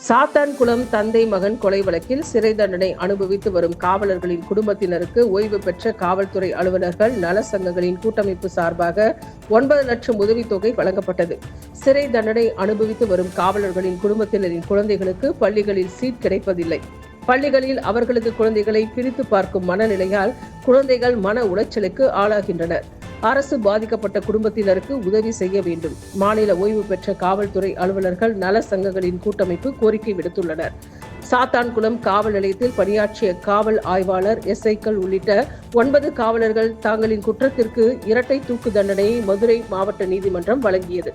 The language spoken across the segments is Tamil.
சாத்தான்குளம் தந்தை மகன் கொலை வழக்கில் சிறை தண்டனை அனுபவித்து வரும் காவலர்களின் குடும்பத்தினருக்கு ஓய்வு பெற்ற காவல்துறை அலுவலர்கள் நல சங்கங்களின் கூட்டமைப்பு சார்பாக 9 லட்சம் உதவித்தொகை வழங்கப்பட்டது. சிறை தண்டனை அனுபவித்து வரும் காவலர்களின் குடும்பத்தினரின் குழந்தைகளுக்கு பள்ளிகளில் சீட் கிடைப்பதில்லை. பள்ளிகளில் அவர்களது குழந்தைகளை பிரித்து பார்க்கும் மனநிலையால் குழந்தைகள் மன உளைச்சலுக்கு ஆளாகின்றனர். அரசு பாதிக்கப்பட்ட குடும்பத்தினருக்கு உதவி செய்ய வேண்டும். மாநில ஓய்வு பெற்ற காவல்துறை அலுவலர்கள் நல சங்கங்களின் கூட்டமைப்பு கோரிக்கை விடுத்துள்ளனர். சாத்தான்குளம் காவல் நிலையத்தில் பணியாற்றிய காவல் ஆய்வாளர் எஸ்ஐக்கள் உள்ளிட்ட 9 காவலர்கள் தங்களின் குற்றத்திற்கு இரட்டை தூக்கு தண்டனையை மதுரை மாவட்ட நீதிமன்றம் வழங்கியது.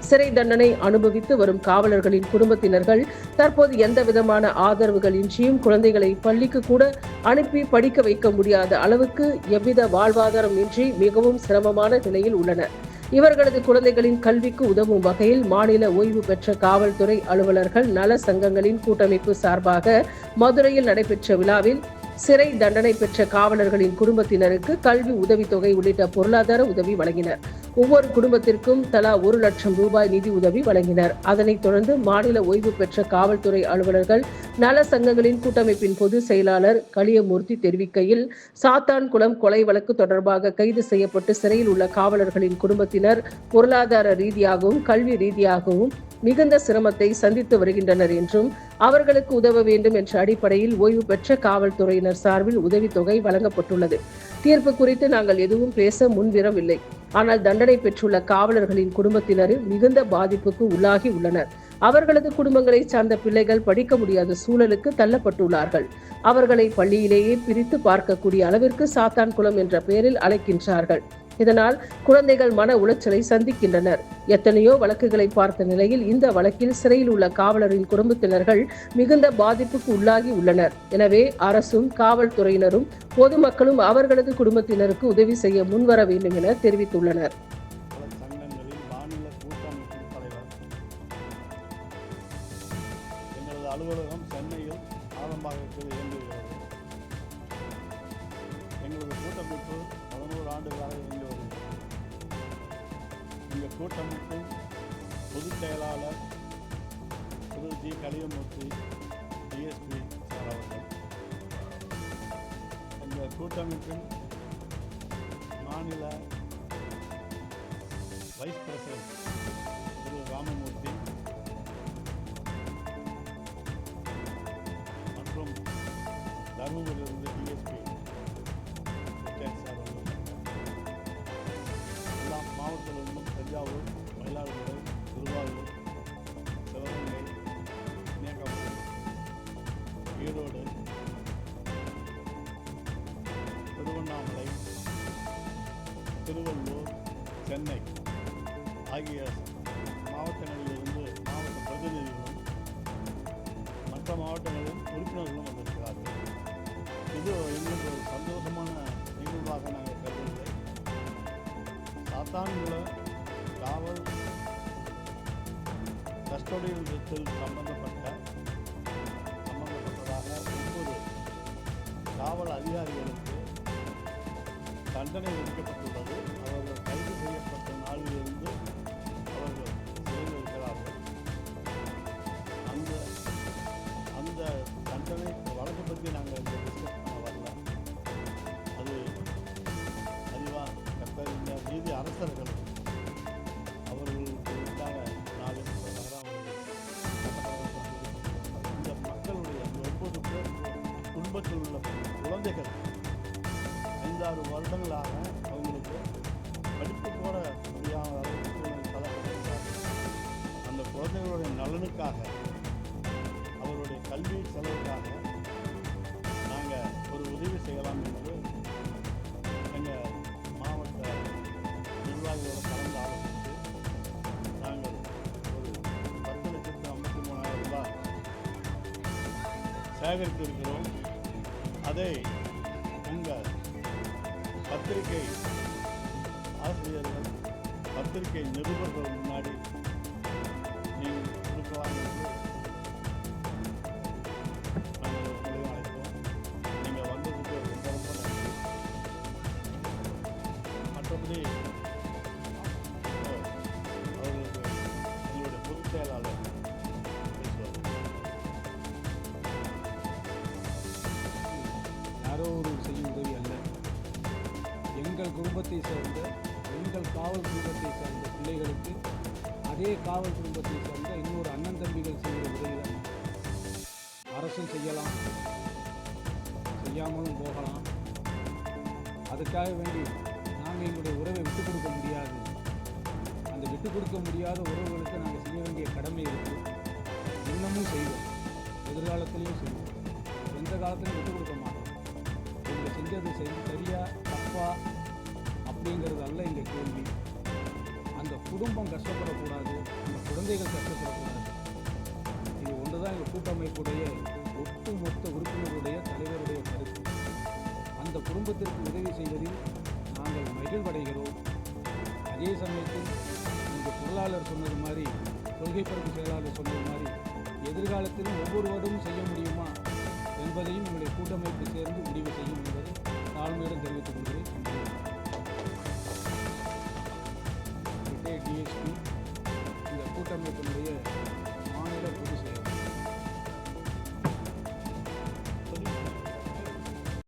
சிறை தண்டனை அனுபவித்து வரும் காவலர்களின் குடும்பத்தினர்கள் தற்போது எந்த விதமான ஆதரவுகள் இன்றியும் குழந்தைகளை பள்ளிக்கு கூட அனுப்பி படிக்க வைக்க முடியாத அளவுக்கு எவ்வித வாழ்வாதாரம் இன்றி மிகவும் சிரமமான நிலையில் உள்ளனர். இவர்களது குழந்தைகளின் கல்விக்கு உதவும் வகையில் மாநில ஓய்வு பெற்ற காவல்துறை அலுவலர்கள் நல சங்கங்களின் கூட்டமைப்பு சார்பாக மதுரையில் நடைபெற்ற விழாவில் சிறை தண்டனை பெற்ற காவலர்களின் குடும்பத்தினருக்கு கல்வி உதவித்தொகை உள்ளிட்ட பொருளாதார உதவி வழங்கினர். ஒவ்வொரு குடும்பத்திற்கும் தலா 1 லட்சம் ரூபாய் நிதி உதவி வழங்கினர். அதனைத் தொடர்ந்து மாநில ஓய்வு பெற்ற காவல்துறை அலுவலர்கள் நல சங்கங்களின் கூட்டமைப்பின் பொதுச் செயலாளர் களியமூர்த்தி தெரிவிக்கையில், சாத்தான்குளம் கொலை வழக்கு தொடர்பாக கைது செய்யப்பட்டு சிறையில் உள்ள காவலர்களின் குடும்பத்தினர் பொருளாதார ரீதியாகவும் கல்வி ரீதியாகவும் மிகுந்த சிரமத்தை சந்தித்து வருகின்றனர் என்றும் அவர்களுக்கு உதவ வேண்டும் என்ற அடிப்படையில் ஓய்வு பெற்ற காவல்துறையினர் சார்பில் உதவித்தொகை வழங்கப்பட்டுள்ளது. தீர்ப்பு குறித்து நாங்கள் எதுவும் பேச முன்வரவில்லை. ஆனால் தண்டனை பெற்றுள்ள காவலர்களின் குடும்பத்தினர் மிகுந்த பாதிப்புக்கு உள்ளாகி உள்ளனர். அவர்களது குடும்பங்களை சார்ந்த பிள்ளைகள் படிக்க முடியாத சூழலுக்கு தள்ளப்பட்டுள்ளார்கள். அவர்களை பள்ளியிலேயே பிரித்து பார்க்கக்கூடிய அளவிற்கு சாத்தான்குளம் என்ற பெயரில் அழைக்கின்றார்கள். இதனால் குழந்தைகள் மன உளைச்சலை சந்திக்கின்றனர். எத்தனையோ வழக்குகளை பார்த்த நிலையில் இந்த வழக்கில் சிறையில் உள்ள காவலரின் குடும்பத்தினர்கள் மிகுந்த பாதிப்புக்கு உள்ளாகி உள்ளனர். எனவே அரசும் காவல்துறையினரும் பொதுமக்களும் அவர்களது குடும்பத்தினருக்கு உதவி செய்ய முன்வர வேண்டும் என தெரிவித்துள்ளனர். அலுவலகம் சென்னையில் ஆரம்பத்தில் இயங்குகிறது. எங்களது கூட்டமைப்பு 11 ஆண்டுகளாக இயங்கி வருகிறது. எங்கள் கூட்டமைப்பின் பொதுச் செயலாளர் திரு ஜி. களியமூர்த்தி டிஎஸ்பி சார் அவர்கள், எங்கள் கூட்டமைப்பின் மாநில வைஸ் பிரசிடென்ட் திரு ராமமூர்த்தி மற்றும் தருமபுரியிலிருந்து டிஎஸ்பி சார் அவர்கள், எல்லா மாவட்டத்திலிருந்தும் தஞ்சாவூர், மயிலாடுதுறை, திருவாரூர், சிவகங்கை, கன்னியாகுமரி, ஈரோடு, திருவண்ணாமலை, திருவள்ளூர், சென்னை ஆகிய மாவட்டங்களிலிருந்து மாவட்ட பிரதிநிதிகளும் மற்ற மாவட்டங்களில் உறுப்பினர்களும் வந்திருக்கிறார்கள். இது எங்களுக்கு ஒரு சந்தோஷமான நிகழ்வாக நாங்கள் கருதவில்லை. சாத்தான்குளம் காவல் கஸ்டோடியல் சம்பந்தப்பட்டதாக 9 காவல் அதிகாரிகளுக்கு தண்டனை விதிக்கப்பட்டுள்ளது. அவர்கள் கைது செய்யப்பட்ட நாளிலிருந்து அவர்கள் சிறையில் இருக்கிறார்கள். அந்த தண்டனை வழக்கு பற்றி நாங்கள் டிஸ்கஸ் பண்ண வரல. அது அறிவா நீதி அரசர்கள் அவர்களுக்கு உண்டான நாளில் இந்த மக்களுடைய 9 பேர் குடும்பத்தில் உள்ள குழந்தைகள் 5-6 வருடங்களாக அவங்களுக்கு படிப்பு போட முடியாத அளவுக்கு தள்ளப்பட்டிருக்கிறார்கள். அந்த குழந்தைகளுடைய நலனுக்காக, அவருடைய கல்வி செலவுக்காக நாங்கள் ஒரு உதவி செய்யலாம் என்று எங்கள் மாவட்ட நிர்வாகிகளோடு கலந்து ஆலோசித்து நாங்கள் ஒரு 10,53,000 ரூபாய் சேகரித்திருக்கிறோம். அதை உங்கள் பத்திரிகை ஆசிரியர்கள், பத்திரிகை நிருபர்கள் முன்னாடி நீங்கள் கொடுக்கலாம் என்று நாங்கள் உங்களையும் அழைத்தோம். நீங்கள் வந்ததுக்கு ரொம்ப ரொம்ப நன்றி. மற்றபடி அவர்களுக்கு எங்களுடைய பொதுச் செயலாளர் பேசுவார். குடும்பத்தை சேர்ந்த எங்கள் காவல் குடும்பத்தை சேர்ந்த பிள்ளைகளுக்கு அதே காவல் குடும்பத்தை சேர்ந்த இன்னொரு அண்ணன் தம்பிகள் செய்கிற உதவிதான். அரசும் செய்யலாம், செய்யாமலும் போகலாம். அதுக்காக வேண்டி நாங்கள் எங்களுடைய உறவை விட்டுக் கொடுக்க முடியாது. அந்த விட்டுக் கொடுக்க முடியாத உறவுகளுக்கு நாங்கள் செய்ய வேண்டிய கடமை இருக்குது. இன்னமும் செய்வோம், எதிர்காலத்திலையும் செய்வோம். எந்த காலத்திலையும் விட்டுக் கொடுக்க மாட்டோம். இவங்க செஞ்சது சரியா தப்பா அப்படிங்கிறது அல்ல எங்கள் கேள்வி. அந்த குடும்பம் கஷ்டப்படக்கூடாது, அந்த குழந்தைகள் கஷ்டப்படக்கூடாது. இது ஒன்று தான் எங்கள் கூட்டமைப்புடைய ஒட்டுமொத்த உறுப்பினருடைய தலைவருடைய கருத்து. அந்த குடும்பத்திற்கு உதவி செய்வதில் நாங்கள் மகிழ்வடைகிறோம். அதே சமயத்தில் எங்கள் பொருளாளர் சொன்னது மாதிரி, கொள்கை பரப்பு செயலாளர் சொன்னது மாதிரி, எதிர்காலத்திலும் ஒவ்வொரு வருடமும் செய்ய முடியுமா என்பதையும் எங்களுடைய கூட்டமைப்பு சேர்ந்து முடிவு